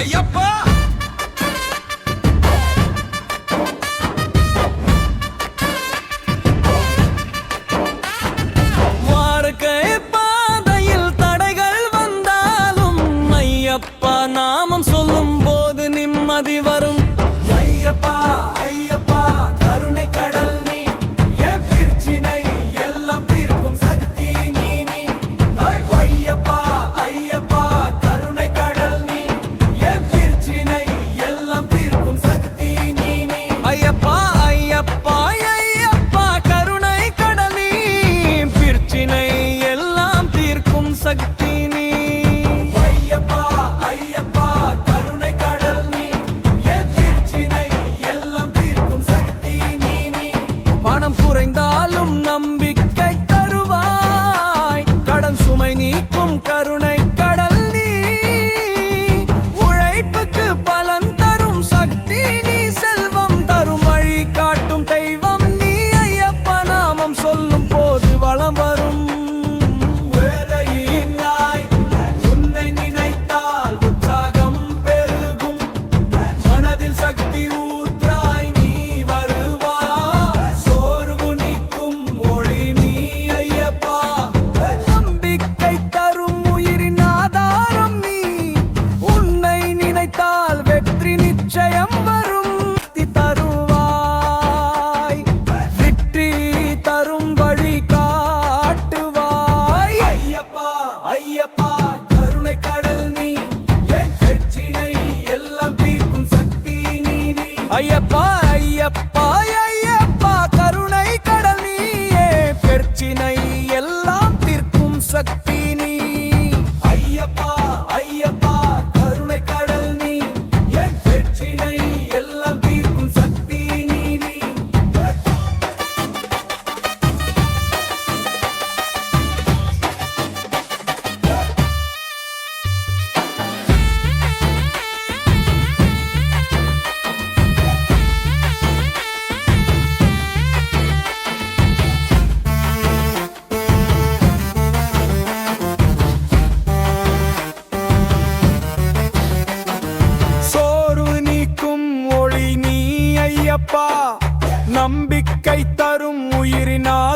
ஐயப்பா நாமம் சொல்லும் போது நிம்மதி வரும். ஐயப்பா ஐயப்பா கருணை கடல் நீ, என் பிரச்சனை எல்லாம் தீர்க்கும் சக்தி நீ. ஐயப்பா ஐயப்பா கருணை கடல் நீ, என் பிரச்சனை எல்லாம் தீர்க்கும் சக்தி நீ. ஐயப்பா ஐயப்பா ஐயப்பா கருணை கடல் நீ, பிரச்சனை எல்லாம் தீர்க்கும் சக்தி நீ. குறைந்தாலும் நம்பிக்கை தருவாய், கடன் சுமை நீக்கும் கருணை கடல் நீ. உழைப்புக்கு பலன் தரும் சக்தி நீ, செல்வம் தரும் வழி காட்டும் தெய்வம் நீ. ஐயப்பா நாமம் சொல்லும் போது வளம் வரும். உன்னை நினைத்தால் உற்சாகம் பெருகும், மனதில் சக்தி ஊற்றாய் நீ வருவாய். சோர்வு நீக்கும் ஒளி நீ ஐயப்பா, நம்பிக்கை தரும் உயிரின் ஆதாரம் நீ. உன்னை நினைத்தால் வெற்றி நிச்சயம் வரும். தருவாய் வெற்றி தரும் வழி காட்டுவாய். ஐயப்பா ஐயப்பா கருணை கடல் நீ, என் பிரச்சனை எல்லாம் தீர்க்கும் சக்தி நீ. ஐயப்பா ஐயப்பா ஐயப்பா கருணை கடல் நீயே, பிரச்சினை எல்லாம் தீர்க்கும் சக்தி நீ. ஐயப்பா ஐயப்பா கருணை கடல் நீ, என் பிரச்சனை எல்லாம் தீர்க்கும் சக்தி நீ. சோர்வு நீக்கும் ஒளி நீ ஐயப்பா, நம்பிக்கை தரும் உயிரினால்